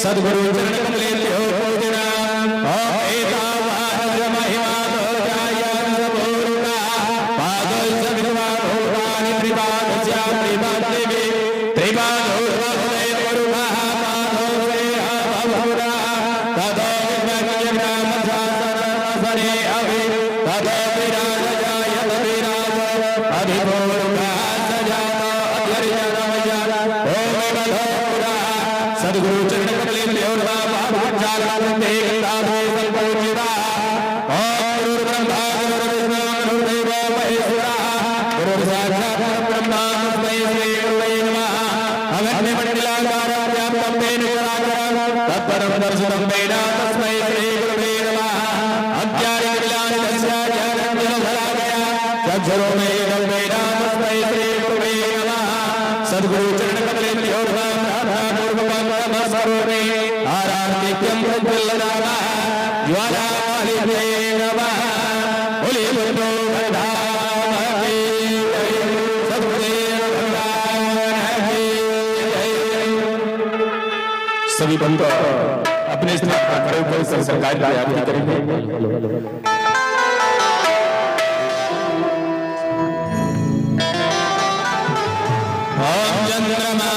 सद्गुरु चरण कमले लो पूजना सद्गुरु चरण कमले लो ज्वालामालिने नमः बोले बुद्धो धाम की जय सतगुरुदेव भगवान की जय। सभी बंधु अपने स्थान पर खड़े होकर सरकार की आरती करेंगे। ओम चंद्रमा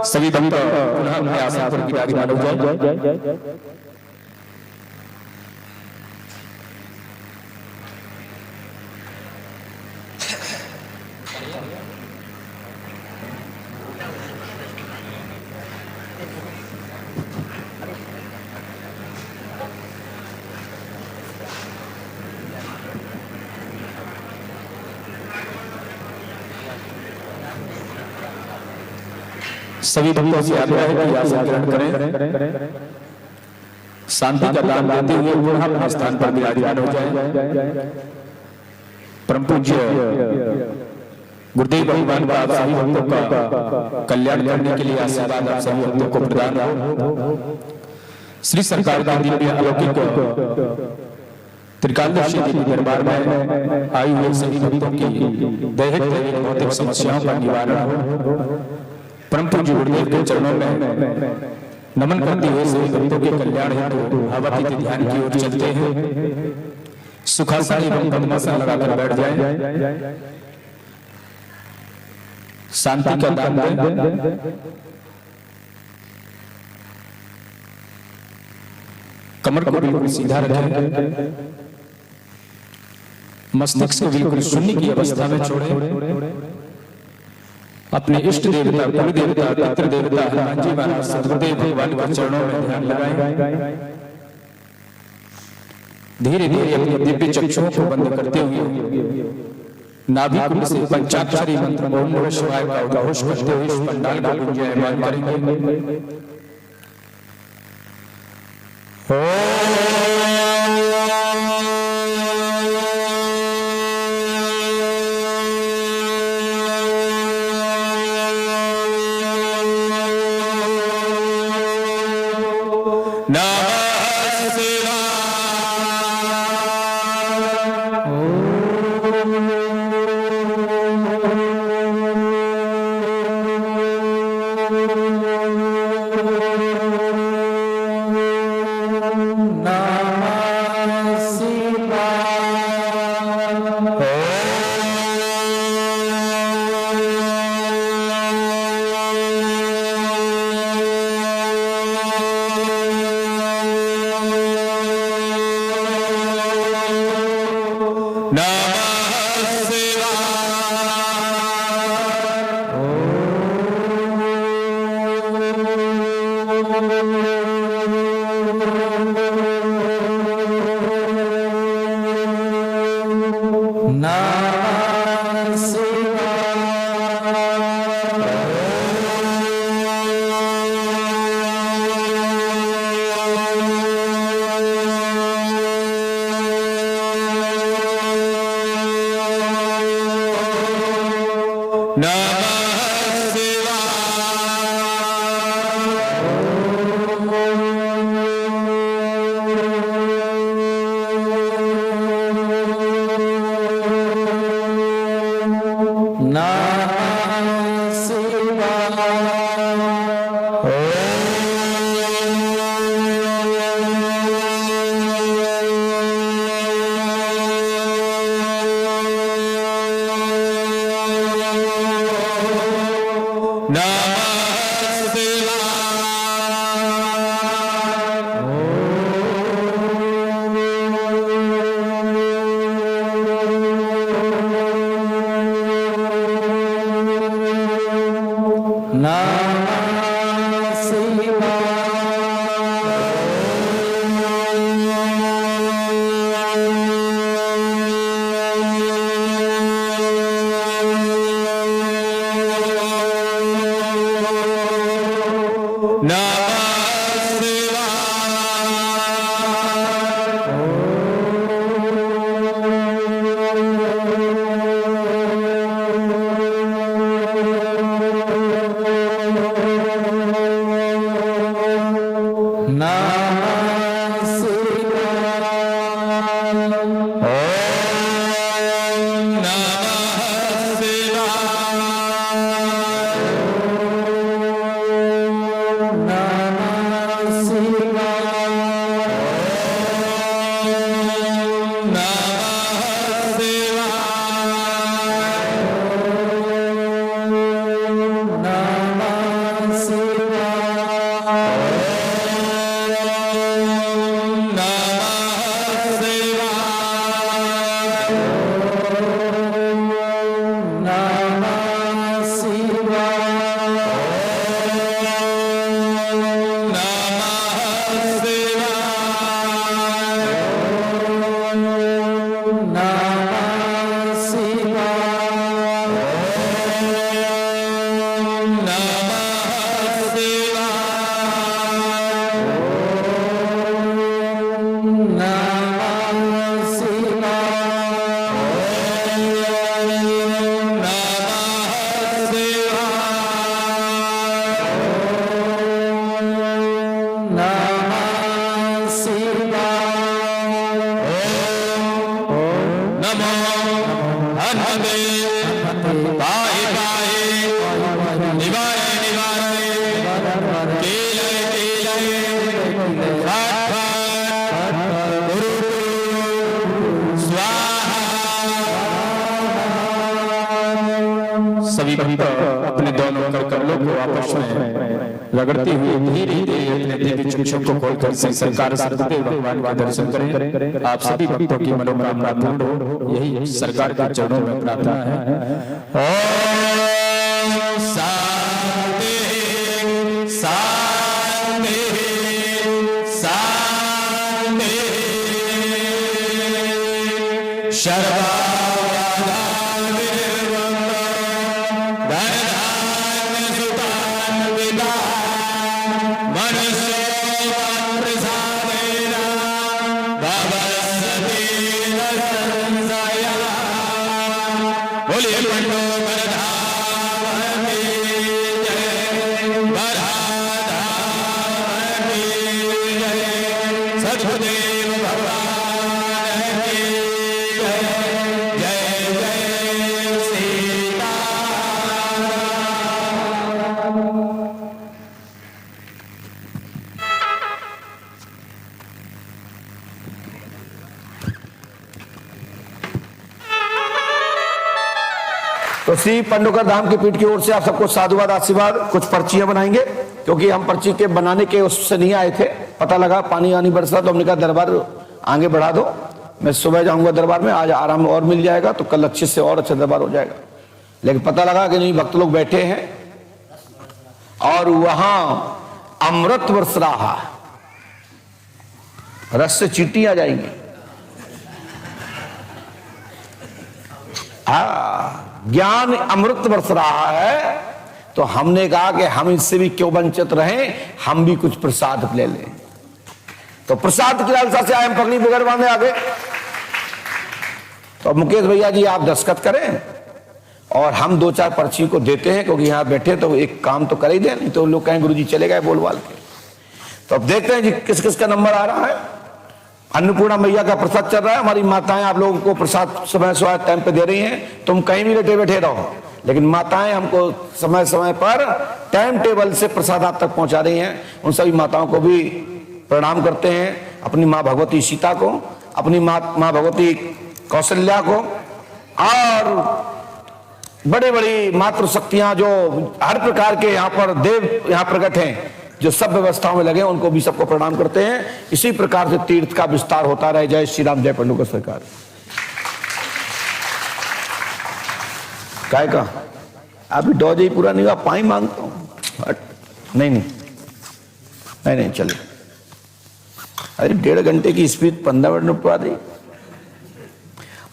सभी भक्त पुनः अपने आसन पर विराजमान हो जाए। सभी भक्तों से आग्रह है कि आसन ग्रहण करें, शांति का दान देते हुए पुनः अपने स्थान पर विराजमान हो जाए। परम पूज्य गुरुदेव भगवान का आप सभी भक्तों का कल्याण करने के लिए आशीर्वाद आप सभी भक्तों को प्रदान हो। श्री सरकार का दिव्य अलौकिक त्रिकालदर्शी देवी दरबार में आई हुए सभी भक्तों की दैहिक भौतिक समस्याओं का निवारण हो। परम पूज्य गुरुदेव के चरणों में नमन करते हुए सभी भक्तों के कल्याण हेतु भावातीत ध्यान की ओर चलते हैं। सुखासन एवं पद्मासन लगाकर बैठ जाएं। शांति का दान दें। कमर को बिल्कुल सीधा रखें। मस्तिष्क को बिल्कुल शून्य की अवस्था में छोड़ें। अपने इष्ट देवता, कुल देवता, पितृ देवता हनुमान जी महाराज सदगुरुदेव भगवान के चरणों में ध्यान लगाएं। धीरे धीरे अपने दिव्य चक्षुओं को बंद करते हुए नाभि कुंड से पंचाक्षरी मंत्र ओम नमः शिवाय का उद्घोष करते हुए इस पंडाल का गुंजायमान करेंगे। सभी भक्त अपने दोनों कर कमलों को आपस में रगड़ते हुए धीरे धीरे अपने दिव्य चक्षुओं को खोलकर सरकार सतदेव भगवान का दर्शन करें। आप सभी भक्तों की मनोकामना पूर्ण हो, यही सरकार के चरणों में प्रार्थना है। ओम शांति शांति शांति शर्मा तो श्री पंडोकर धाम की पीठ की ओर से आप सबको साधुवाद आशीर्वाद। कुछ पर्चियां बनाएंगे क्योंकि हम पर्ची के बनाने के उससे नहीं आए थे, पता लगा पानी आनी बरसा तो हमने कहा दरबार आगे बढ़ा दो। मैं सुबह जाऊंगा दरबार में, आज आराम और मिल जाएगा तो कल अच्छे से और अच्छा दरबार हो जाएगा। लेकिन पता लगा कि नहीं, भक्त लोग बैठे हैं और वहां अमृत बरस रहा, रस से चींटी आ जाएंगी। ज्ञान अमृत बरस रहा है, तो हमने कहा कि हम इससे भी क्यों वंचित रहें, हम भी कुछ प्रसाद ले लें। तो प्रसाद की लालसा से आए हम, पगड़ी बगैर बांधे आगे। तो मुकेश भैया जी आप दस्तखत करें और हम 2-4 पर्ची को देते हैं, क्योंकि यहाँ बैठे तो एक काम तो कर ही दे, नहीं तो लोग कहें गुरुजी चले गए बोल बाल के। तो अब देखते हैं जी किस किस का नंबर आ रहा है। अन्नपूर्णा मैया का प्रसाद चल रहा है। हमारी माताएं आप लोगों को प्रसाद समय समय टाइम पे दे रही हैं। तुम कहीं भी लेटे बैठे रहो, लेकिन माताएं हमको समय समय पर टाइम टेबल से प्रसाद आप तक पहुंचा रही हैं। उन सभी माताओं को भी प्रणाम करते हैं। अपनी माँ भगवती सीता को, अपनी माँ भगवती कौशल्या को, और बड़ी बड़ी मातृ शक्तियां जो हर प्रकार के यहाँ पर देव यहाँ प्रकट हैं, जो सब व्यवस्थाओं में लगे, उनको भी सबको प्रणाम करते हैं। इसी प्रकार से तीर्थ का विस्तार होता रहे। जय श्री राम, जय पंडुका सरकार। काय का अभी डॉज ही पूरा नहीं हुआ, पानी मांगता हूं। नहीं नहीं नहीं नहीं चले। अरे 1.5 घंटे की स्पीच 15 मिनट में पूरा दी।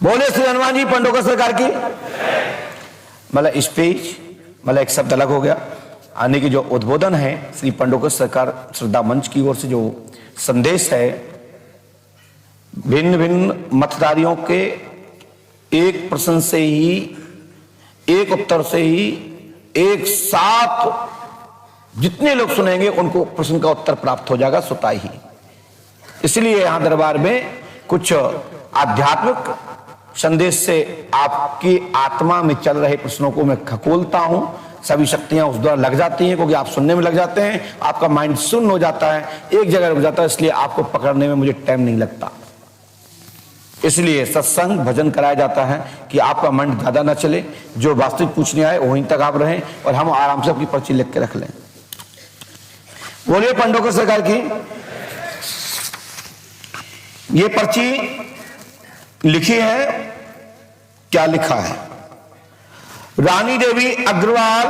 बोले श्री हनुमान जी पंडुका सरकार की। मतलब स्पीच मतलब एक शब्द अलग हो गया। आने की जो उद्बोधन है श्री पंडुका सरकार श्रद्धा मंच की ओर से जो संदेश है, भिन्न भिन्न मतदारियों के एक प्रश्न से ही, एक उत्तर से ही एक साथ जितने लोग सुनेंगे उनको प्रश्न का उत्तर प्राप्त हो जाएगा स्वतः ही। इसलिए यहां दरबार में कुछ आध्यात्मिक संदेश से आपकी आत्मा में चल रहे प्रश्नों को मैं खकोलता हूं। सभी शक्तियां उस द्वारा लग जाती हैं, क्योंकि आप सुनने में लग जाते हैं, आपका माइंड शून्य हो जाता है, एक जगह रुक जाता है। इसलिए आपको पकड़ने में मुझे टाइम नहीं लगता। इसलिए सत्संग भजन कराया जाता है कि आपका मन ज्यादा ना चले। जो वास्तविक पूछने आए वहीं तक आप रहें और हम आराम से अपनी पर्ची लिख के रख लें। बोलिए पंडुका सरकार की। ये पर्ची लिखी है, क्या लिखा है? रानी देवी अग्रवाल,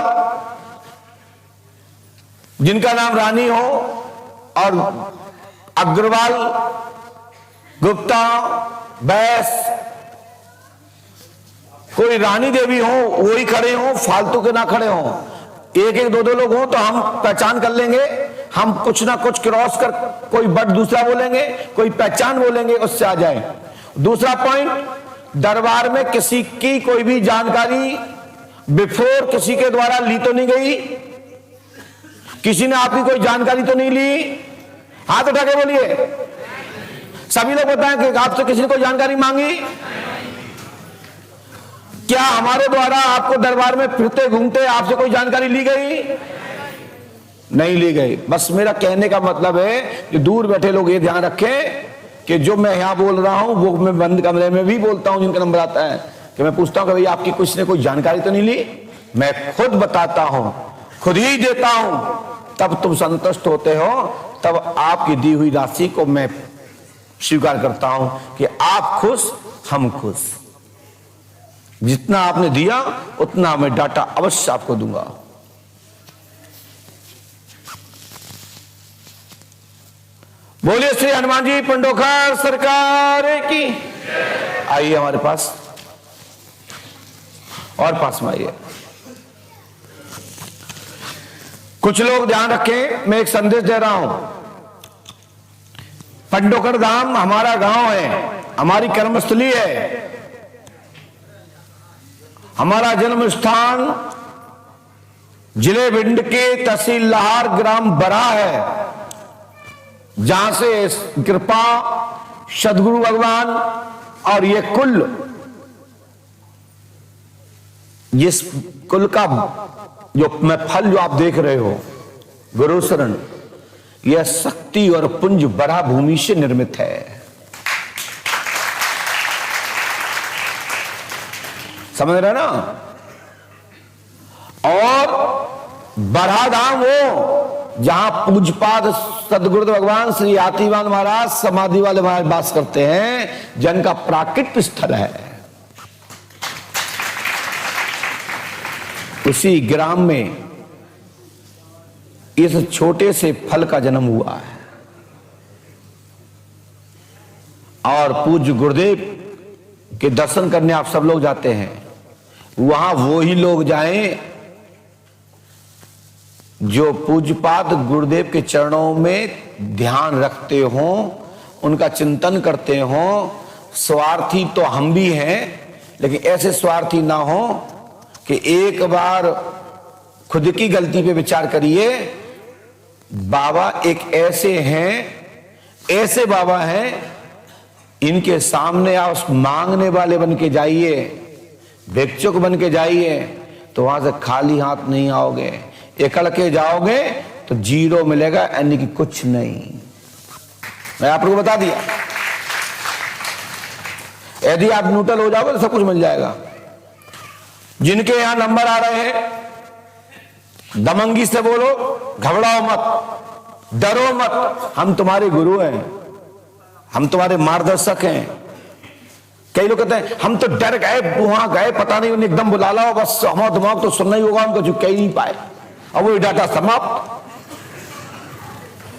जिनका नाम रानी हो, और अग्रवाल, गुप्ता, बैस, कोई रानी देवी हो वही खड़े हो, फालतू के ना खड़े हो। एक एक दो दो लोग हो तो हम पहचान कर लेंगे। हम कुछ ना कुछ क्रॉस कर, कोई बट दूसरा बोलेंगे, कोई पहचान बोलेंगे, उससे आ जाए। दूसरा पॉइंट, दरबार में किसी की कोई भी जानकारी बिफोर किसी के द्वारा ली तो नहीं गई? किसी ने आपकी कोई जानकारी तो नहीं ली? हाथ उठा के बोलिए। सभी लोग बताएं कि आपसे किसी ने कोई जानकारी मांगी? क्या हमारे द्वारा आपको दरबार में फिरते घूमते आपसे कोई जानकारी ली गई? नहीं ली गई। बस मेरा कहने का मतलब है कि दूर बैठे लोग ये ध्यान रखें कि जो मैं यहां बोल रहा हूं वो मैं बंद कमरे में भी बोलता हूं। जिनका नंबर आता है कि मैं पूछता हूं कि भाई आपकी किसी ने कोई जानकारी तो नहीं ली? मैं खुद बताता हूं, खुद ही देता हूं, तब तुम संतुष्ट होते हो, तब आपकी दी हुई राशि को मैं स्वीकार करता हूं कि आप खुश, हम खुश। जितना आपने दिया उतना मैं डाटा अवश्य आपको दूंगा। बोलिए श्री हनुमान जी पंडोका सरकार की। आइए हमारे पास, और पास में आइए। कुछ लोग ध्यान रखें, मैं एक संदेश दे रहा हूं। पंडोकर धाम हमारा गांव है, हमारी कर्मस्थली है, हमारा जन्म स्थान जिले भिंड के तहसील लाहार ग्राम बरा है, जहां से कृपा सदगुरु भगवान और ये कुल, जिस कुल का जो मैं फल जो आप देख रहे हो, गुरु शरण, यह शक्ति और पुंज बरा भूमि से निर्मित है। समझ रहे ना? और बरा धाम वो जहां पूजपाद सदगुरु भगवान श्री आतिवान महाराज समाधि वाले महाराज वास करते हैं, जिनका प्राकृतिक स्थल है। उसी ग्राम में इस छोटे से फल का जन्म हुआ है। और पूज्य गुरुदेव के दर्शन करने आप सब लोग जाते हैं, वहां वो ही लोग जाएं जो पूज्यपाद गुरुदेव के चरणों में ध्यान रखते हों, उनका चिंतन करते हों। स्वार्थी तो हम भी हैं, लेकिन ऐसे स्वार्थी ना हो कि एक बार खुद की गलती पे विचार करिए। बाबा एक ऐसे बाबा हैं, इनके सामने आप मांगने वाले बन के जाइए, भिक्षुक बन के जाइए, तो वहां से खाली हाथ नहीं आओगे। एकड़ के जाओगे तो जीरो मिलेगा, यानी कि कुछ नहीं। मैं आप लोगों को बता दिया, यदि आप न्यूट्रल हो जाओगे तो सब कुछ मिल जाएगा। जिनके यहां नंबर आ रहे हैं, दमंगी से बोलो, घबराओ मत, डरो मत, हम तुम्हारे गुरु हैं, हम तुम्हारे मार्गदर्शक हैं। कई लोग कहते हैं हम तो डर गए, वहां गए, पता नहीं उन्हें एकदम बुला लाओ, बस हमारा दिमाग तो सुनना ही होगा, उनको जो कह ही नहीं पाए, और वो डाटा समाप्त।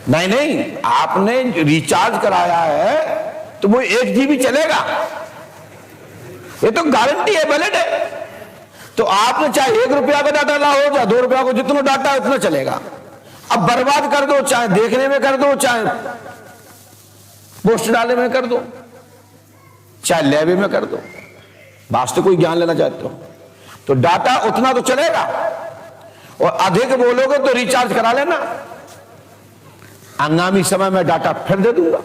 नहीं, आपने रिचार्ज कराया है तो वो 1 GB चलेगा, ये तो गारंटी है, वैलिड है। तो आपने चाहे 1 रुपया का डाटा लाओ, चाहे 2 रुपया को, जितना डाटा है उतना चलेगा। अब बर्बाद कर दो, चाहे देखने में कर दो, चाहे पोस्ट डाले में कर दो, चाहे लेवे में कर दो, वास्तव कोई ज्ञान लेना चाहते हो तो डाटा उतना तो चलेगा। और अधिक बोलोगे तो रिचार्ज करा लेना, आगामी समय में डाटा फिर दे दूंगा।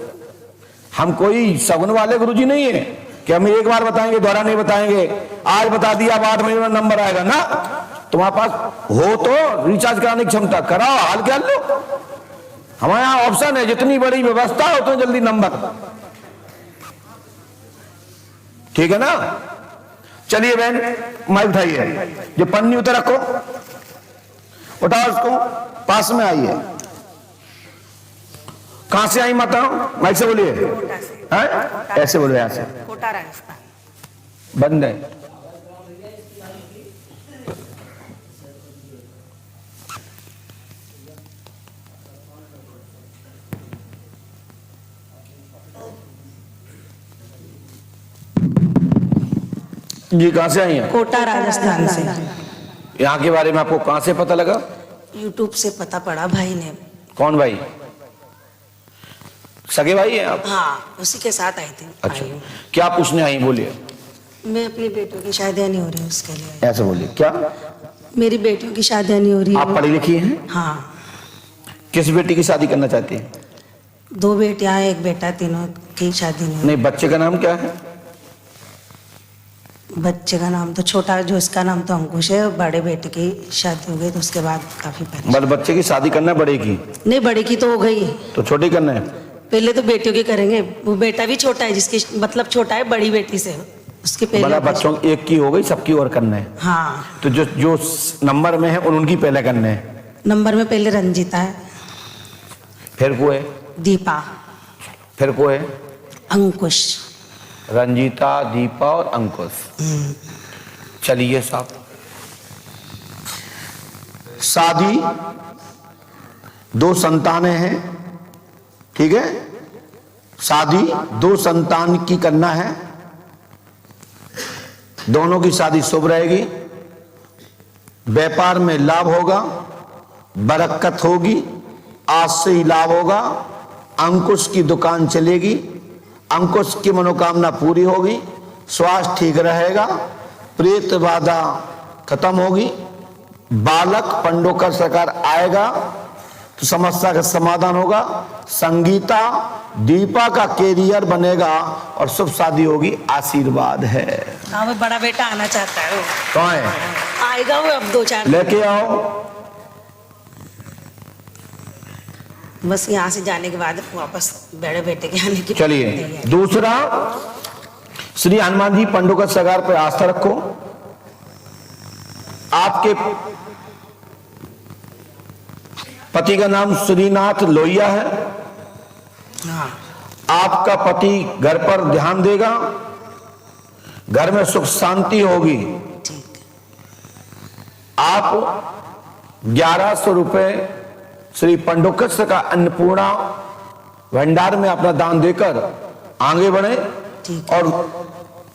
हम कोई सगुन वाले गुरुजी नहीं है कि हम एक बार बताएंगे, दोबारा नहीं बताएंगे। आज बता दिया, 8 महीने में नंबर आएगा ना। तुम्हारे पास हो तो रिचार्ज कराने की क्षमता, कराओ, हाल क्या लो। हमारे यहां ऑप्शन है, जितनी बड़ी व्यवस्था है उतनी जल्दी नंबर। ठीक है ना। चलिए बहन, माइक उठाइए, जो पन्नी उतर रखो, उठाओ उसको, पास में आइए। कहां से आई माता? माइक से बोलिए। ऐसे बोलो, यहां से। कोटा राजस्थान। बंद है। जी कहां से आई हैं? कोटा राजस्थान से। यहाँ के बारे में आपको कहां से पता लगा? यूट्यूब से पता पड़ा भाई ने। कौन भाई? सगे भाई हैं आप? हाँ, उसी के साथ आई थी। अच्छा, क्या पूछने आई, बोलिए। मैं अपनी बेटियों की शादियां नहीं हो रही, उसके लिए। ऐसे बोलिए। क्या? मेरी बेटियों की शादियां नहीं हो रही। आप पढ़ी लिखी हैं? हाँ। किस बेटी की शादी करना चाहती हैं? 2 बेटियां, 1 बेटा, तीनों की शादी नहीं। नहीं, बच्चे का नाम क्या है? बच्चे का नाम तो छोटा, जो इसका नाम तो अंकुश है। बड़े बेटे की शादी हो गई तो उसके बाद काफी पहले। बस बच्चे की शादी करना है, बड़े की? नहीं, बड़े की तो हो गई, तो छोटी करना है? पहले तो बेटियों की करेंगे। वो बेटा भी छोटा है, जिसकी मतलब छोटा है बड़ी बेटी से, उसके पहले। बड़ा बच्चों एक की हो गई, सबकी और करना है। हाँ। तो जो जो नंबर में है उनकी पहले करना है। नंबर में पहले रंजीता है, फिर को है दीपा, फिर को है अंकुश। रंजीता, दीपा और अंकुश। चलिए साहब, शादी 2 संतानें हैं, ठीक है। शादी 2 संतान की करना है, दोनों की शादी शुभ रहेगी, व्यापार में लाभ होगा, बरकत होगी, आज से ही लाभ होगा। अंकुश की दुकान चलेगी, अंकुश की मनोकामना पूरी होगी, स्वास्थ्य ठीक रहेगा, प्रेत बाधा खत्म होगी, बालक पंडोकर सरकार आएगा तो समस्या का समाधान होगा। संगीता, दीपा का कैरियर बनेगा और शुभ शादी होगी, आशीर्वाद है। हाँ, वो बड़ा बेटा आना चाहता है। वो कौन है? आएगा वो अब 2-4 लेके आओ। बस यहाँ से जाने के बाद वापस बड़े बेटे के आने की। चलिए, दूसरा, श्री हनुमान जी पंडोकर सरकार पर आस्था रखो। आपके पति का नाम श्रीनाथ लोहिया है। हाँ। आपका पति घर पर ध्यान देगा, घर में सुख शांति होगी। ठीक। आप 1100 रुपए श्री पंडोकर का अन्नपूर्णा भंडार में अपना दान देकर आगे बढ़े। ठीक। और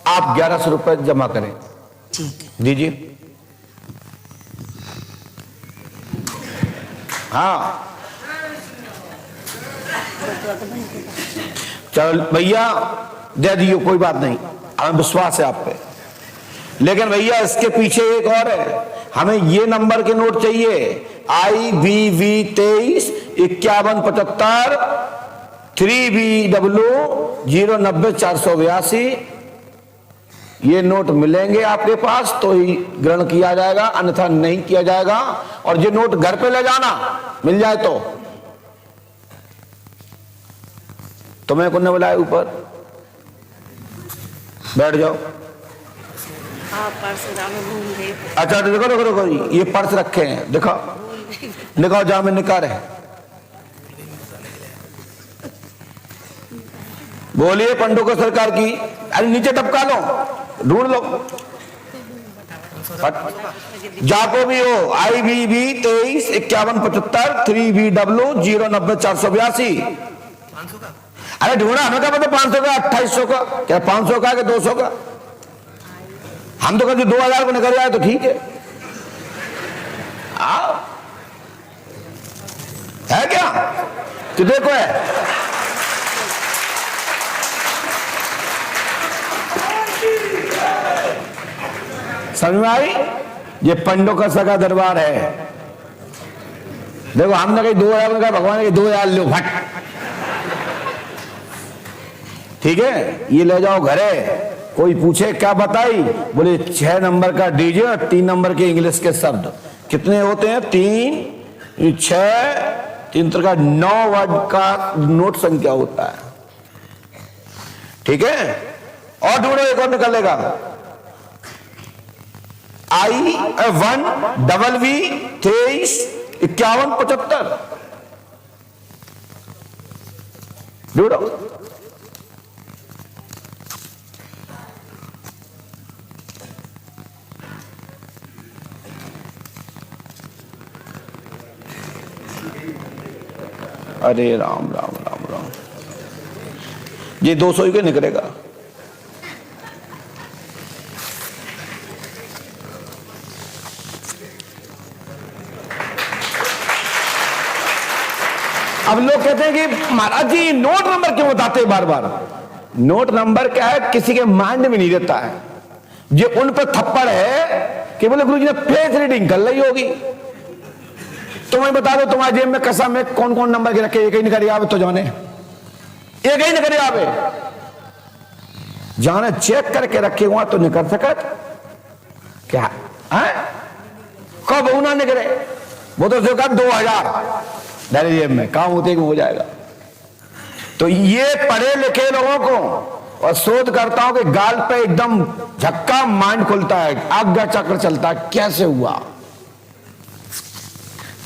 आप 1100 रुपए जमा करें। ठीक है। दीजिए। हाँ, चल भैया दे दियो, कोई बात नहीं, हमें विश्वास है आप पे। लेकिन भैया इसके पीछे एक और है, हमें ये नंबर के नोट चाहिए, IBV 23-5175 3BW 090-482। ये नोट मिलेंगे आपके पास तो ही ग्रहण किया जाएगा, अन्यथा नहीं किया जाएगा। और ये नोट घर पे ले जाना, मिल जाए तो। तुम्हें कौन ने बुलाया ऊपर? बैठ जाओ। अच्छा देखो देखो देखो, ये पर्स रखे हैं, दिखाओ दिखाओ, जामिन निकाल है। बोलिए पंडोकर सरकार की। अरे नीचे टपका लो, ढूंढ लो, जाको भी हो। IBV 23-5175 3BW 090-482। अरे ढूंढा, हमें क्या पता 500 का 2800 का, क्या 500 का 200 का? हम तो कहते 2000 को निकल जाए तो ठीक है। आओ, है क्या? तो देखो है, समझ में आई? ये पंडोकर सर का दरबार है। देखो हमने कही 2000 में कहा, भगवान ने 2000 लो भट, ठीक है, ये ले जाओ घरे। कोई पूछे क्या बताई, बोले 6 नंबर का डीजे और 3 नंबर के इंग्लिश के शब्द। कितने होते हैं? 3 6 3 का 9 वर्ड का नोट संख्या होता है, ठीक है। और ढूंढो, एक और निकलेगा। I1BV 23-5175 ढूंढो। अरे राम राम राम राम, ये 200 ही के निकलेगा। अब लोग कहते हैं कि महाराज जी नोट नंबर क्यों बताते हैं बार बार? नोट नंबर क्या है, किसी के माइंड में नहीं रहता है। ये उन पर थप्पड़ है कि बोले गुरु जी ने फेस रीडिंग कर ली होगी। तुम्हें बता दो, तुम्हारे जेब में कसम में कौन कौन नंबर के रखे, एक ही निकल आवे तो जाने, एक ही निकल आवे, जाने चेक करके रखे हुआ तो निकल सकत क्या है? कब ना निकले, वो तो सिर्फ 2000 डाले जेब में, काम होते ही हो जाएगा। तो ये पढ़े लिखे लोगों को और शोधकर्ताओं के गाल पे एकदम झक्का माइंड खुलता है, आज्ञा चक्र चलता है, कैसे हुआ?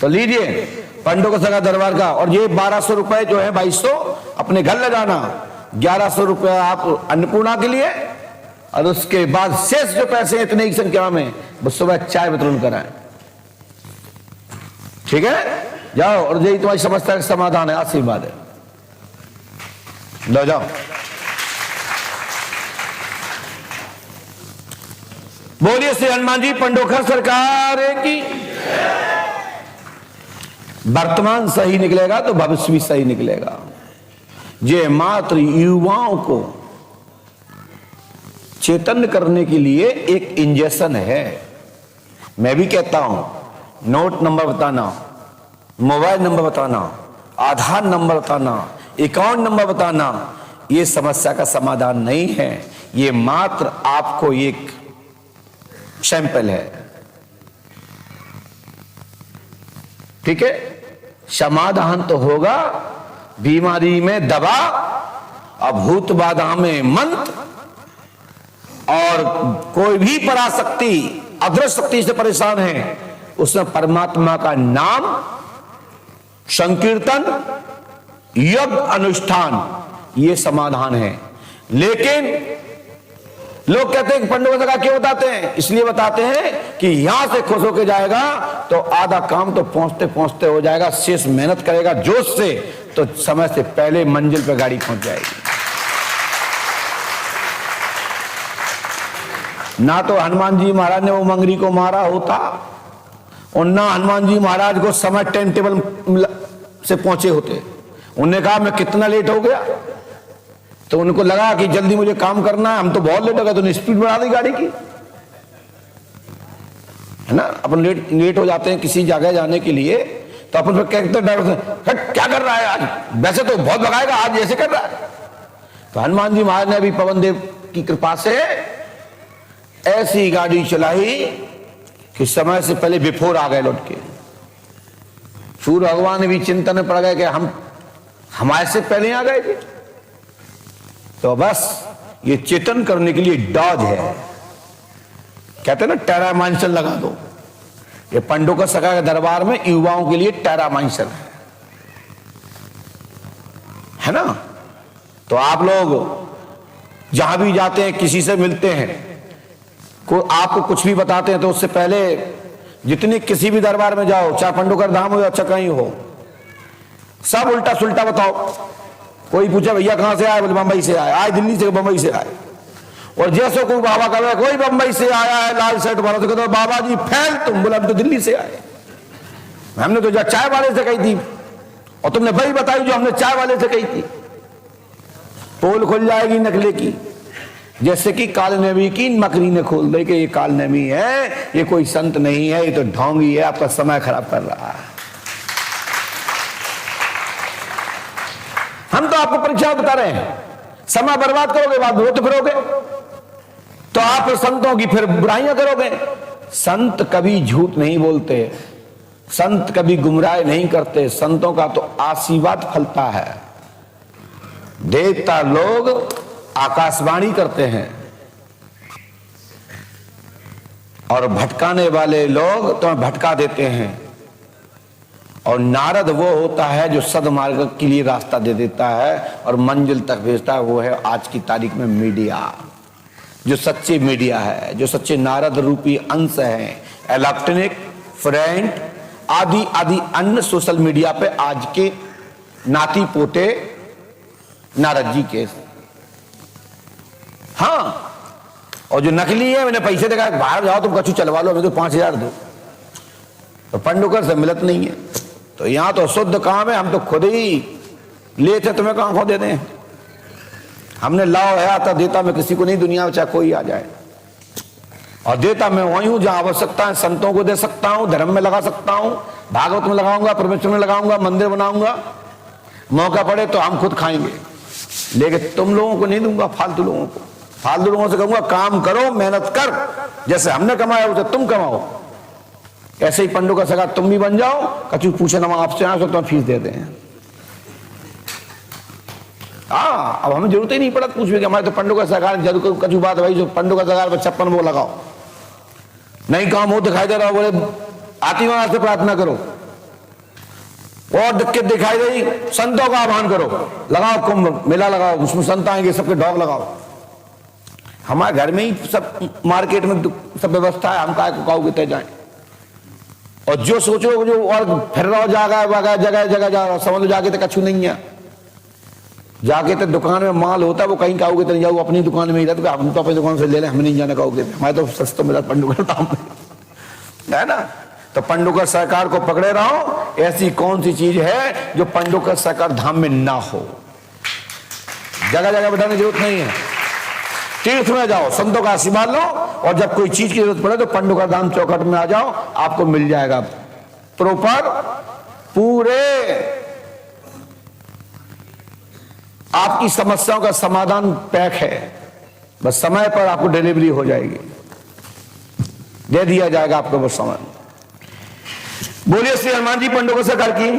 तो लीजिए पंडोकर सर का दरबार का। और ये 1200 रुपए जो है 2200 अपने घर ले जाना, 1100 रुपए आप अन्नपूर्णा के लिए, और उसके बाद शेष जो पैसे इतने ही संख्या में वो सुबह चाय वितरण कराएं, ठीक है। जाओ, और यही तुम्हारी समस्या का समाधान है, आशीर्वाद है। लो जाओ। बोलिए श्री हनुमान जी पंडोकर सरकार की। वर्तमान सही निकलेगा तो भविष्य भी सही निकलेगा। ये मात्र युवाओं को चेतन करने के लिए एक इंजेक्शन है। मैं भी कहता हूं, नोट नंबर बताना, मोबाइल नंबर बताना, आधार नंबर बताना, अकाउंट नंबर बताना, ये समस्या का समाधान नहीं है। ये मात्र आपको एक सैंपल है, ठीक है। समाधान तो होगा, बीमारी में दवा, अभूत बाधा में मंत्र, और कोई भी पराशक्ति अदृश्य शक्ति से परेशान है, उसमें परमात्मा का नाम, संकीर्तन, यज्ञ अनुष्ठान, ये समाधान है। लेकिन लोग कहते हैं कि पंडोकर सर क्यों बताते हैं? इसलिए बताते हैं कि यहां से खुश होकर जाएगा तो आधा काम तो पहुंचते पहुंचते हो जाएगा, शेष मेहनत करेगा जोश से तो समय से पहले मंजिल पर गाड़ी पहुंच जाएगी। ना तो हनुमान जी महाराज ने वो मंगरी को मारा होता, और ना हनुमान जी महाराज को समय टाइम टेबल से पहुंचे होते। उन्होंने कहा मैं कितना लेट हो गया, तो उनको लगा कि जल्दी मुझे काम करना है, हम तो बहुत लेट हो गए, तो स्पीड बढ़ा दी गाड़ी की। है ना, अपन लेट हो जाते हैं किसी जगह जाने के लिए, तो अपन फिर कहते हैं क्या कर रहा है आज, वैसे तो बहुत भगाएगा, आज ऐसे कर रहा है। तो हनुमान जी महाराज ने भी पवन देव की कृपा से ऐसी गाड़ी चलाई कि समय से पहले बिफोर आ गए लौट के। सूर्य भगवान भी चिंतन में पड़ गए कि हम हमारे से पहले आ गए थे। तो बस ये चेतन करने के लिए डॉज है, कहते हैं ना टेरामाइंसन लगा दो। ये पंडों का सका के दरबार में युवाओं के लिए टेरामाइंसन है ना। तो आप लोग जहां भी जाते हैं, किसी से मिलते हैं, आपको कुछ भी बताते हैं, तो उससे पहले जितनी किसी भी दरबार में जाओ, चाहे पंडोकर धाम हो या अच्छा कहीं हो, सब उल्टा सुल्टा बताओ। कोई पूछे भैया कहां से आए, बोले बंबई से आए, दिल्ली से, बंबई से आए। और जैसे कोई बाबा कहे कोई बंबई से आया है लाल शर्ट वाला, तो कहते बाबा जी फैल तुम, बोले हम तो दिल्ली से आए, हमने तो जो चाय वाले से कही थी, और तुमने वही बताई जो हमने चाय वाले से कही थी। पोल खुल जाएगी नकले की, जैसे कि कालनेमी की मकरी ने खोल दे कि ये कालनेमी है, ये कोई संत नहीं है, ये तो ढोंगी है, आपका समय खराब कर रहा है। हम तो आपको परीक्षा बता रहे हैं, समय बर्बाद करोगे, बाद रोते फिरोगे, तो आप संतों की फिर बुराइयां करोगे। संत कभी झूठ नहीं बोलते, संत कभी गुमराह नहीं करते, संतों का तो आशीर्वाद फलता है। देवता लोग आकाशवाणी करते हैं और भटकाने वाले लोग तुम्हें भटका देते हैं, और नारद वो होता है जो सदमार्ग के लिए रास्ता दे देता है और मंजिल तक भेजता है। वो है आज की तारीख में मीडिया, जो सच्चे मीडिया है, जो सच्चे नारद रूपी अंश हैं। इलेक्ट्रॉनिक, फ्रेंड आदि आदि अन्य सोशल मीडिया पे आज के नाती पोते नारद जी के। हाँ, और जो नकली है, मैंने पैसे देखा, बाहर जाओ तुम कछु चलवा लो, हमें तो 5,000 दो, तो पंडोकर से मिलत नहीं है। तो यहां तो शुद्ध काम है, हम तो खुद ही लेते, तुम्हें कहां खो दे दें। हमने लाओ है आता देता मैं किसी को नहीं, दुनिया में चाहे कोई आ जाए, और देता मैं वही हूं जहां आवश्यकता है, संतों को दे सकता हूं, धर्म में लगा सकता हूं, भागवत में लगाऊंगा, परमेश्वर में लगाऊंगा, मंदिर बनाऊंगा, मौका पड़े तो हम खुद खाएंगे, लेकिन तुम लोगों को नहीं दूंगा, फालतू लोगों को। फालतू लोगों से कहूंगा काम करो, मेहनत कर, जैसे हमने कमाया उसे तुम कमाओ। ऐसे ही पंडों का सगा तुम भी बन जाओ, कछु पूछे ना आपसे आए तो तुम फीस दे दें। हाँ, अब हमें जरूरत ही नहीं पड़ा पूछ भी कि हमारे तो पंडों का सरकार जरूर कछु बात भाई, जो पंडों का सरकार पर 56 वो लगाओ, नहीं काम हो दिखाई दे रहा हो, बोले आती वहां से प्रार्थना करो, और दिक्कत दिखाई दे संतों का आह्वान करो, लगाओ कुंभ मेला लगाओ, उसमें संत आएंगे, सबके डॉग लगाओ। हमारे घर में ही सब मार्केट में सब व्यवस्था है, हम काय को काऊ के जाए। और जो सोचो जो और फिर रहो जगह जगह जा रहा, समझ लो जाके तो कछु नहीं है, जाके तो दुकान में माल होता है, वो कहीं काऊ के तो नहीं जाओ, अपनी दुकान में ही रहते, हम तो अपनी दुकान से ले लें, हमें नहीं जाना काऊ के, हमारे तो सस्ता मिला पंडुकर दाम है ना। तो पंडुकर सरकार को पकड़े रहो, ऐसी कौन सी चीज है जो पंडुकर सरकार धाम में ना हो। जगह जगह बताने की जरूरत नहीं है, तीर्थ में जाओ, संतों का आशीर्वाद लो, और जब कोई चीज की जरूरत पड़े तो पंडुकर धाम चौखट में आ जाओ, आपको मिल जाएगा प्रॉपर, पूरे आपकी समस्याओं का समाधान पैक है, बस समय पर आपको डिलीवरी हो जाएगी, दे दिया जाएगा आपको बस समय। बोलिए श्री हनुमान जी पंडुकर सरकार की।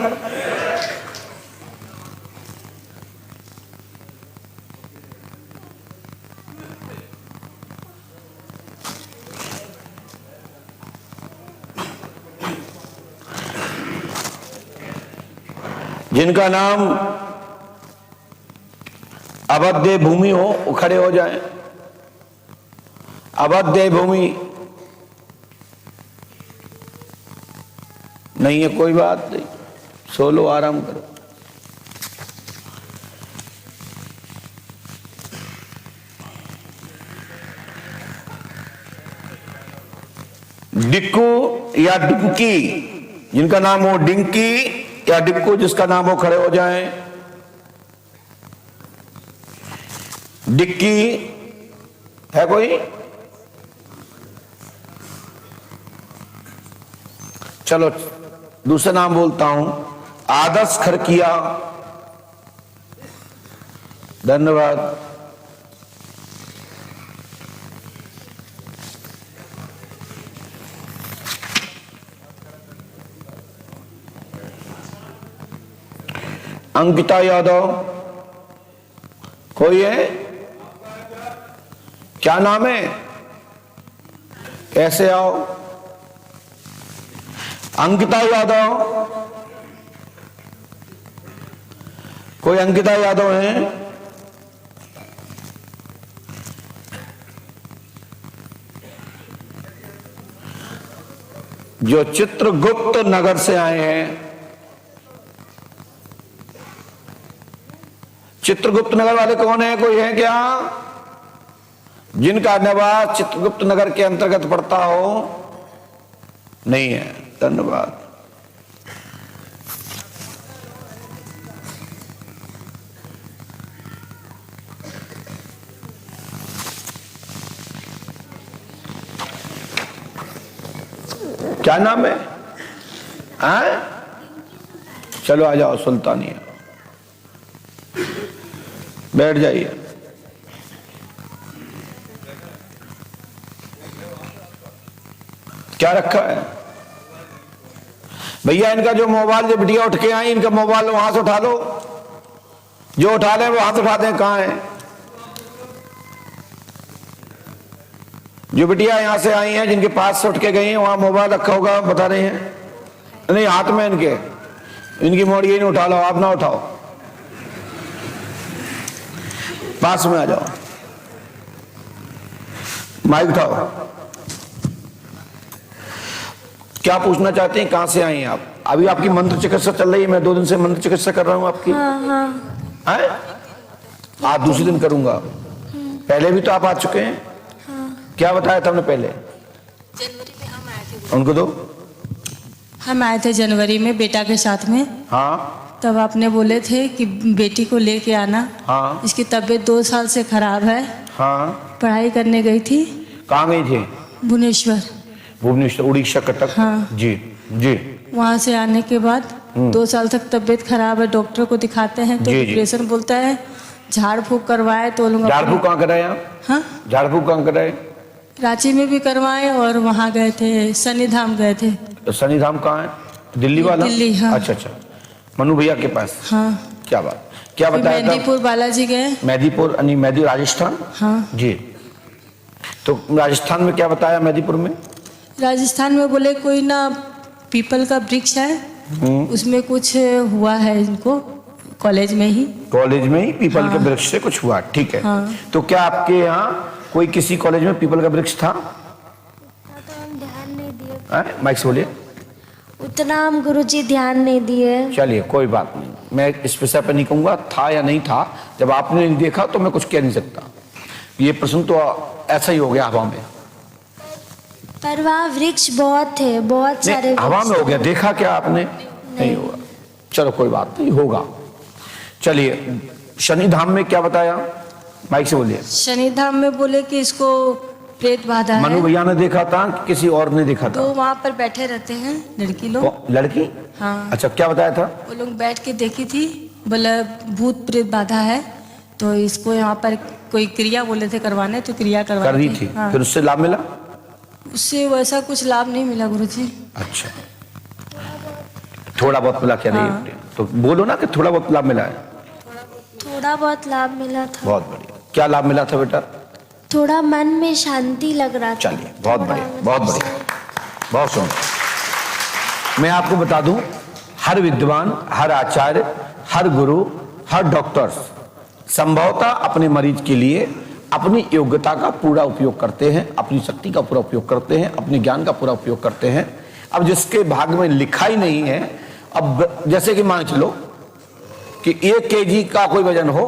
जिनका नाम अवध्य भूमि हो वो खड़े हो जाएं। अवध्य भूमि नहीं है कोई बात नहीं, सो लो, आराम करो। डिक्कू या डिंकी, जिनका नाम हो डिंकी या डिक्कू, जिसका नाम हो खड़े हो जाएं। डिक्की है कोई? चलो दूसरा नाम बोलता हूं, आदर्श खरकिया। धन्यवाद। अंकिता यादव, कोई है? क्या नाम है? कैसे आओ? अंकिता यादव, कोई अंकिता यादव है? जो चित्रगुप्त नगर से आए हैं। चित्रगुप्त नगर वाले कौन है? कोई है क्या जिनका निवास चित्रगुप्त नगर के अंतर्गत पड़ता हो? नहीं है। धन्यवाद। क्या नाम है? चलो आ जाओ सुल्तानिया, बैठ जाइए। क्या रखा है भैया? इनका जो मोबाइल, जो बिटिया उठ के आई, इनका मोबाइल वहां से उठा लो। जो उठा ले वो हाथ उठा दें। कहां है जो बिटिया यहां से आई हैं, जिनके पास से उठ के गई हैं, वहां मोबाइल रखा होगा, बता रहे हैं? नहीं, हाथ में इनके, इनकी मोड़ी नहीं उठा लो, आप ना उठाओ, पास में आ जाओ, माइक उठाओ। क्या पूछना चाहते हैं? कहां से आई हैं आप? अभी आपकी मंत्र चिकित्सा चल रही है, मैं 2 दिन से मंत्र चिकित्सा कर रहा हूं आपकी। हाँ। आज दूसरे दिन करूंगा। पहले भी तो आप आ चुके हैं। क्या बताया था हमने पहले? जनवरी में हम आए थे। उनको दो। हम आए थे जनवरी में बेटा के साथ में। हाँ। तब आपने बोले थे कि बेटी को लेके आना। हाँ। इसकी तबीयत 2 साल से खराब है। हाँ। पढ़ाई करने गई थी। कहाँ गई थी? भुवनेश्वर। भुवनेश्वर, उड़ीसा, कटक। हाँ। जी जी। वहाँ से आने के बाद 2 साल तक तबीयत खराब है, डॉक्टर को दिखाते हैं तो जी, जी। ऑपरेशन बोलता है, झाड़ फूक करवाए तो लोग। झाड़ फूक कहाँ कराए आप? हाँ, झाड़ फूक कहाँ कराए? रांची में भी करवाए और वहाँ गए थे, शनिधाम गए थे। तो शनिधाम कहाँ है? दिल्ली वाला? दिल्ली, हाँ। अच्छा अच्छा, मनु भैया के पास। हाँ। क्या बात, क्या बताया था? मेहंदीपुर बालाजी गए। मेहंदीपुर, मेहंदी राजस्थान। हाँ जी। तो राजस्थान में क्या बताया? मेहंदीपुर में राजस्थान में बोले कोई ना पीपल का वृक्ष है, उसमें कुछ हुआ है इनको, कॉलेज में ही। कॉलेज में ही पीपल हाँ। के वृक्ष से कुछ हुआ, ठीक है। हाँ। तो क्या आपके यहाँ कोई किसी कॉलेज में पीपल का वृक्ष था? तो हम ध्यान नहीं दिए, माइक से बोलिए। उतना हम गुरुजी ध्यान नहीं दिए। चलिए कोई बात नहीं, मैं इस विषय पर नहीं कहूंगा था या नहीं था। जब आपने नहीं देखा तो मैं कुछ कह नहीं सकता। ये प्रश्न तो ऐसा ही हो गया हवा में। पर वहाँ वृक्ष बहुत थे, बहुत सारे नहीं, हवा वृक्ष में हो थे। गया, देखा क्या आपने? नहीं होगा। चलो कोई बात नहीं, होगा। चलिए शनिधाम में क्या बताया? माइक से बोलिए। शनिधाम में बोले कि इसको प्रेत बाधा मनु है। भैया ने देखा था कि किसी और ने देखा था? तो वहाँ पर बैठे रहते हैं लड़की लोग। लड़की? हाँ। अच्छा, क्या बताया था? वो लोग बैठ के देखी थी, बोले भूत प्रेत बाधा है, तो इसको यहाँ पर कोई क्रिया बोले थे करवाने, तो क्रिया करवा कर दी थी। हाँ। फिर उससे लाभ मिला? उससे वैसा कुछ लाभ नहीं मिला गुरुजी। अच्छा, थोड़ा बहुत मिला क्या? हाँ। नहीं तो बोलो ना कि थोड़ा बहुत लाभ मिला है। थोड़ा बहुत लाभ मिला था। बहुत बढ़िया। क्या लाभ मिला था बेटा? थोड़ा मन में शांति लग रहा था। चलिए बहुत थोड़ा बढ़िया, मतलब बहुत बढ़िया, बहुत सुंदर। मैं आपको बता दूं, हर विद्वान, हर आचार्य, हर गुरु, हर डॉक्टर्स संभवतः अपने मरीज के लिए अपनी योग्यता का पूरा उपयोग करते हैं, अपनी शक्ति का पूरा उपयोग करते हैं, अपने ज्ञान का पूरा उपयोग करते हैं। अब जिसके भाग में लिखा ही नहीं है, अब जैसे कि मान चलो कि 1 kg का कोई वजन हो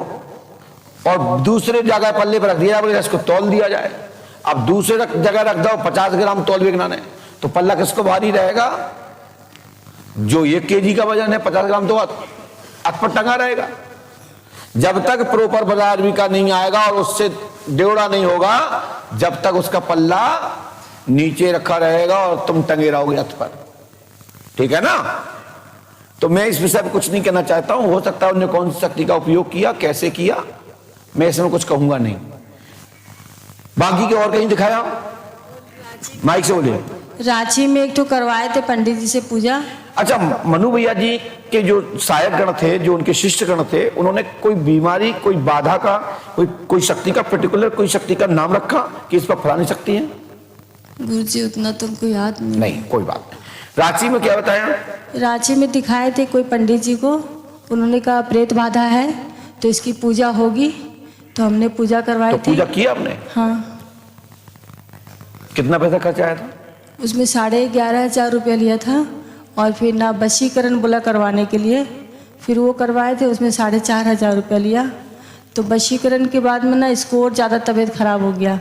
और दूसरे जगह पल्ले पर रख दिया जाए, इसको तौल दिया जाए। अब दूसरे जगह रख दो 50 ग्राम तौल विज्ञान है, तो पल्ला किसको भारी रहेगा? जो 1 kg का वजन है, 50 ग्राम तो अत पर टंगा रहेगा। जब तक प्रॉपर बाजार भी का नहीं आएगा और उससे डेवड़ा नहीं होगा, जब तक उसका पल्ला नीचे रखा रहेगा और तुम टंगे रहोगे हथ पर। ठीक है ना। तो मैं इस विषय पर कुछ नहीं कहना चाहता हूं। हो सकता है उन्होंने कौन सी शक्ति का उपयोग किया, कैसे किया, मैं इसमें कुछ कहूंगा नहीं। बाकी के और कहीं दिखाया, माइक से बोलिए। रांची में एक तो करवाए थे पंडित जी से पूजा। अच्छा, मनु भैया जी के जो सहायक गण थे, जो उनके शिष्य गण थे, उन्होंने कोई बीमारी, कोई बाधा का, कोई शक्ति का, पर्टिकुलर कोई शक्ति का नाम रखा कि इस पर फलानी शक्ति है? गुरुजी उतना तुमको याद नहीं, कोई बात नहीं। रांची में क्या बताया? रांची में दिखाए थे कोई पंडित जी को, उन्होंने कहा प्रेत बाधा है तो इसकी पूजा होगी, तो हमने पूजा करवाई तो थी। पूजा किया आपने? हाँ। कितना पैसा खर्च आया था? उसमें 11,500 रुपया लिया था, और फिर ना वशीकरण बोला करवाने के लिए, फिर वो करवाए थे, उसमें 4,500 रुपया लिया। तो वशीकरण के बाद में ना इसको और ज़्यादा तबीयत खराब हो गया,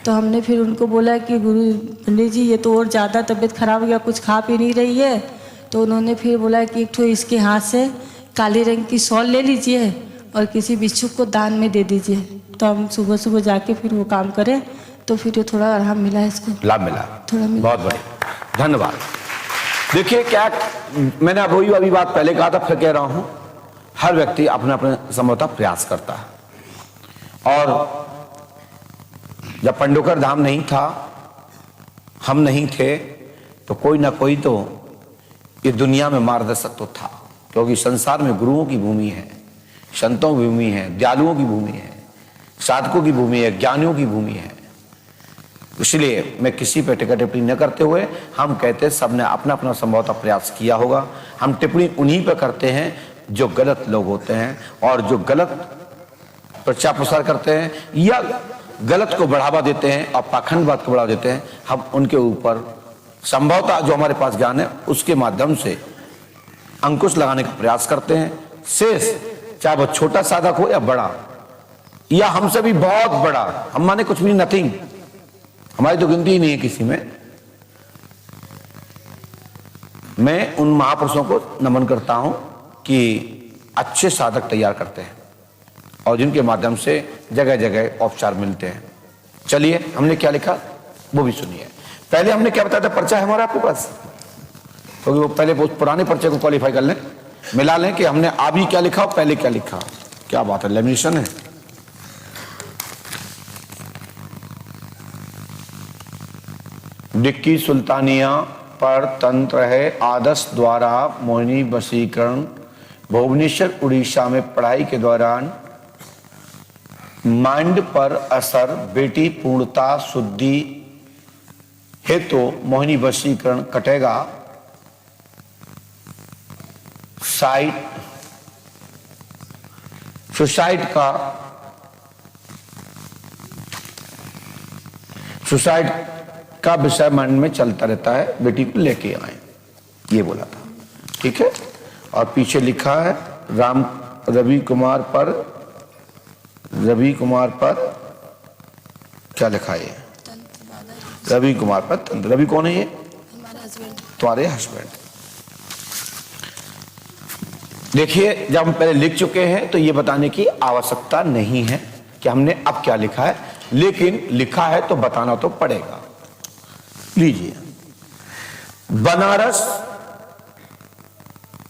तो हमने फिर उनको बोला कि गुरु पंडित जी ये तो और ज़्यादा तबीयत खराब हो गया, कुछ खा पी नहीं रही है। तो उन्होंने फिर बोला कि एक ठो इसके हाथ से काले रंग की शॉल ले लीजिए और किसी भिक्षुक को दान में दे दीजिए। तो हम सुबह सुबह जाके फिर वो काम करें, तो फिर थोड़ा आराम मिला, इसको लाभ मिला, थोड़ा मिला। बहुत बढ़िया, धन्यवाद। देखिए क्या, मैंने अभी बात पहले कहा था, फिर कह रहा हूं, हर व्यक्ति अपना अपना संभवतः प्रयास करता है। और जब पंडोकर धाम नहीं था, हम नहीं थे, तो कोई ना कोई तो ये दुनिया में मार्गदर्शक तो था, क्योंकि संसार में गुरुओं की भूमि है, संतों की भूमि है, दयालुओं की भूमि है, साधकों की भूमि है, ज्ञानियों की भूमि है। इसलिए मैं किसी पे टिप्पणी टिप्पणी न करते हुए, हम कहते सबने अपना अपना संभवतः प्रयास किया होगा। हम टिप्पणी उन्हीं पे करते हैं जो गलत लोग होते हैं, और जो गलत प्रचार प्रसार करते हैं या गलत को बढ़ावा देते हैं और पाखंडवाद को बढ़ावा देते हैं, हम उनके ऊपर संभवतः जो हमारे पास ज्ञान है उसके माध्यम से अंकुश लगाने का प्रयास करते हैं। शेष चाहे वो छोटा साधक हो या बड़ा, या हमसे भी बहुत बड़ा, हम माने कुछ भी नथिंग, हमारी तो गिनती ही नहीं है किसी में। मैं उन महापुरुषों को नमन करता हूं कि अच्छे साधक तैयार करते हैं और जिनके माध्यम से जगह जगह उपचार मिलते हैं। चलिए, हमने क्या लिखा वो भी सुनिए। पहले हमने क्या बताया था, पर्चा है हमारा आपके पास, क्योंकि वो पहले पुराने पर्चे को क्वालिफाई कर लें, मिला लें कि हमने अभी क्या लिखा और पहले क्या लिखा। क्या बात है, लेमिनेशन है। डिक्की सुल्तानिया पर तंत्र है आदर्श द्वारा मोहिनी वशीकरण। भुवनेश्वर उड़ीसा में पढ़ाई के दौरान माइंड पर असर, बेटी पूर्णता शुद्धि हेतु तो मोहिनी वशीकरण कटेगा। सुसाइड का विषय मन में चलता रहता है, बेटी को लेके आए, ये बोला था। ठीक है, और पीछे लिखा है रवि कुमार पर क्या लिखा है? रवि कुमार पर तंत्र। रवि कौन है ये? तुम्हारे हस्बैंड। देखिए, जब हम पहले लिख चुके हैं तो ये बताने की आवश्यकता नहीं है कि हमने अब क्या लिखा है, लेकिन लिखा है तो बताना तो पड़ेगा। लीजिए,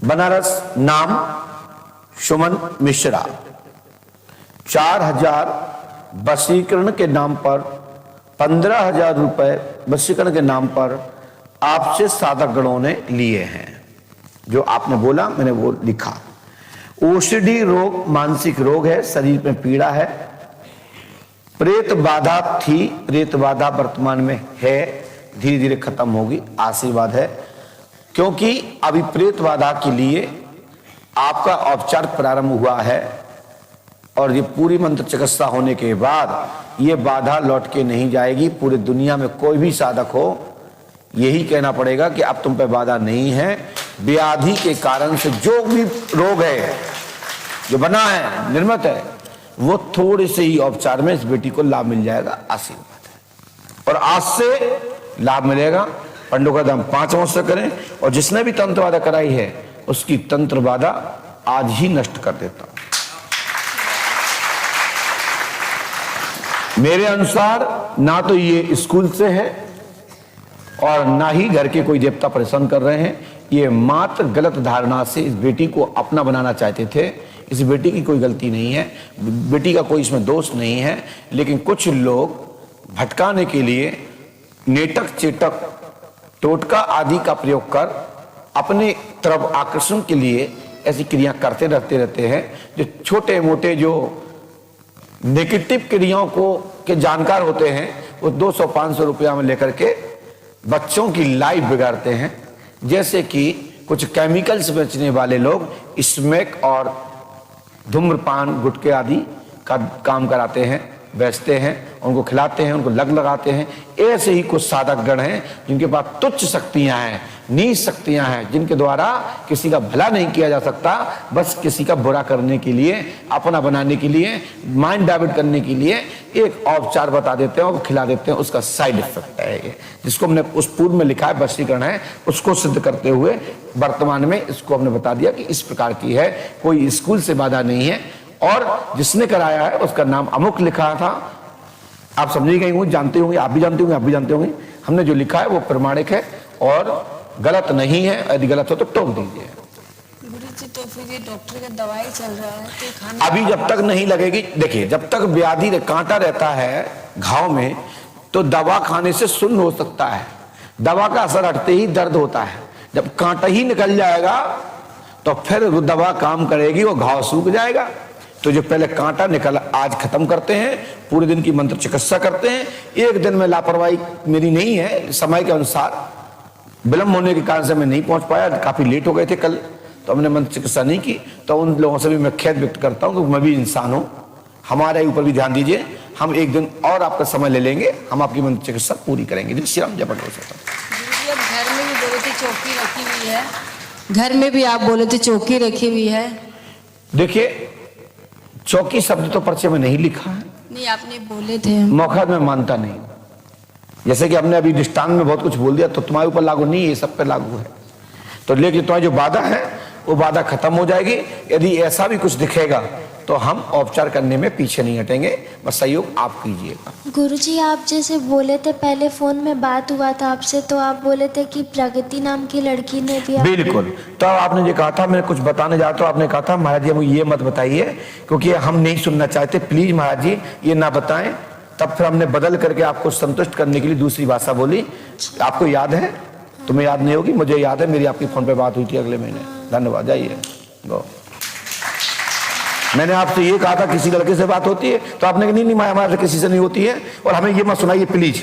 बनारस नाम सुमन मिश्रा, 4,000 वशीकरण के नाम पर, 15,000 रुपए वशीकरण के नाम पर आपसे साधक गणों ने लिए हैं। जो आपने बोला मैंने वो लिखा। ओसीडी रोग मानसिक रोग है, शरीर में पीड़ा है, प्रेत बाधा थी, प्रेत बाधा वर्तमान में है, धीरे धीरे खत्म होगी, आशीर्वाद है। क्योंकि अभी प्रेत बाधा के लिए आपका औपचार प्रारंभ हुआ है और ये पूरी मंत्र चिकित्सा होने के बाद ये बाधा लौट के नहीं जाएगी। पूरी दुनिया में कोई भी साधक हो यही कहना पड़ेगा कि अब तुम पे बाधा नहीं है। व्याधि के कारण से जो भी रोग है जो बना है, निर्मित है, वो थोड़े से ही उपचार में इस बेटी को लाभ मिल जाएगा, आशीर्वाद है। और आज से लाभ मिलेगा। पंडों का दाम 5 वर्ष से करें, और जिसने भी तंत्र बाधा कराई है उसकी तंत्र बाधा आज ही नष्ट कर देता हूं। मेरे अनुसार ना तो ये स्कूल से है और ना ही घर के कोई देवता परेशान कर रहे हैं, ये मात्र गलत धारणा से इस बेटी को अपना बनाना चाहते थे। इस बेटी की कोई गलती नहीं है, बेटी का कोई इसमें दोष नहीं है, लेकिन कुछ लोग भटकाने के लिए नेटक चेटक टोटका आदि का प्रयोग कर अपने तरफ आकर्षण के लिए ऐसी क्रिया करते रहते हैं। जो छोटे मोटे जो नेगेटिव क्रियाओं को के जानकार होते हैं वो 200-500 रुपया में लेकर के बच्चों की लाइफ बिगाड़ते हैं। जैसे कि कुछ केमिकल्स बेचने वाले लोग स्मैक और धूम्रपान गुटखे आदि का काम कराते हैं, बेचते हैं, उनको खिलाते हैं, उनको लग लगाते हैं। ऐसे ही कुछ साधक गण हैं जिनके पास तुच्छ शक्तियां हैं, नीच शक्तियां हैं, जिनके द्वारा किसी का भला नहीं किया जा सकता, बस किसी का बुरा करने के लिए, अपना बनाने के लिए, माइंड डाइवर्ट करने के लिए एक औपचार बता देते हैं और खिला देते हैं। उसका साइड इफेक्ट है ये, जिसको हमने उस पूर्व में लिखा है वशीकरण है, उसको सिद्ध करते हुए वर्तमान में इसको हमने बता दिया कि इस प्रकार की है, कोई स्कूल से बाधा नहीं है। और जिसने कराया है उसका नाम अमुक लिखा था, आप समझी गई होंगे, जानते होंगे, आप भी जानते होंगे, आप भी जानते होंगे। हमने जो लिखा है वो प्रमाणिक है और गलत नहीं है। यदि गलत हो तो टोक दीजिए। गुरुजी तो फिर ये डॉक्टर का दवाई चल रहा है तो खाना अभी जब तक नहीं लगेगी, देखिए जब तक व्याधि कांटा रहता है घाव में तो दवा खाने से सुन्न हो सकता है, दवा का असर हटते ही दर्द होता है। जब कांटा ही निकल जाएगा तो फिर वो दवा काम करेगी, वो घाव सूख जाएगा। तो जो पहले कांटा निकल आज खत्म करते हैं, पूरे दिन की मंत्र चिकित्सा करते हैं। एक दिन में लापरवाही मेरी नहीं है, समय के अनुसार विलंब होने के कारण से मैं नहीं पहुंच पाया, काफी लेट हो गए थे कल, तो हमने मंत्र चिकित्सा नहीं की। तो उन लोगों से भी मैं खेद व्यक्त करता हूं कि मैं भी इंसान हूं, हमारे ऊपर भी ध्यान दीजिए। हम एक दिन और आपका समय ले लेंगे, हम आपकी मंत्र चिकित्सा पूरी करेंगे। जय श्री राम, जय पटो। घर में भी बोले थे चौकी रखी हुई है, घर में भी आप बोले थे चौकी रखी हुई है। देखिए चौकी शब्द तो पर्चे में नहीं लिखा है, नहीं आपने बोले थे। मौका मैं मानता नहीं। जैसे कि हमने अभी दृष्टांत में बहुत कुछ बोल दिया तो तुम्हारे ऊपर लागू नहीं है, ये सब पे लागू है। तो लेकिन तुम्हारी जो बाधा है वो बाधा खत्म हो जाएगी। यदि ऐसा भी कुछ दिखेगा तो हम औपचार करने में पीछे नहीं हटेंगे, बस सहयोग आप कीजिएगा। गुरुजी आप जैसे बोले थे, पहले फोन में बात हुआ था आपसे, तो आप बोले थे कि प्रगति नाम की लड़की ने भी बिल्कुल, तो आपने ये कहा था, मैं कुछ बताने जाता हूँ, आपने कहा था महाराज जी हमें ये मत बताइए क्योंकि हम नहीं सुनना चाहते, प्लीज महाराज जी ये ना बताएं। तब फिर हमने बदल करके आपको संतुष्ट करने के लिए दूसरी भाषा बोली। आपको याद है? तुम्हें याद नहीं होगी, मुझे याद है, मेरी आपकी फोन पे बात हुई थी अगले महीने। धन्यवाद, जाइए गो। मैंने आपसे ये कहा था किसी लड़के से बात होती है, तो आपने कहा नहीं हमारे किसी से नहीं होती है और हमें ये मत सुनाइए प्लीज,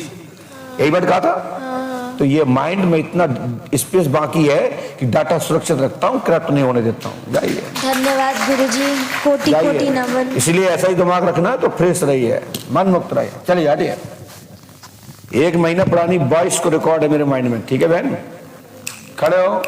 यही बात कहा था। तो ये माइंड में इतना स्पेस बाकी है कि डाटा सुरक्षित रखता हूँ, करप्ट नहीं होने देता हूँ। जाइए। धन्यवाद गुरुजी, कोटि कोटि नमन। इसलिए ऐसा ही दिमाग रखना, तो फ्रेश रहिए, मन मुक्त रहिए। चलिए जाइए। 1 महीना पुरानी वॉइस को रिकॉर्ड है मेरे माइंड में, ठीक है बहन? खड़े हो।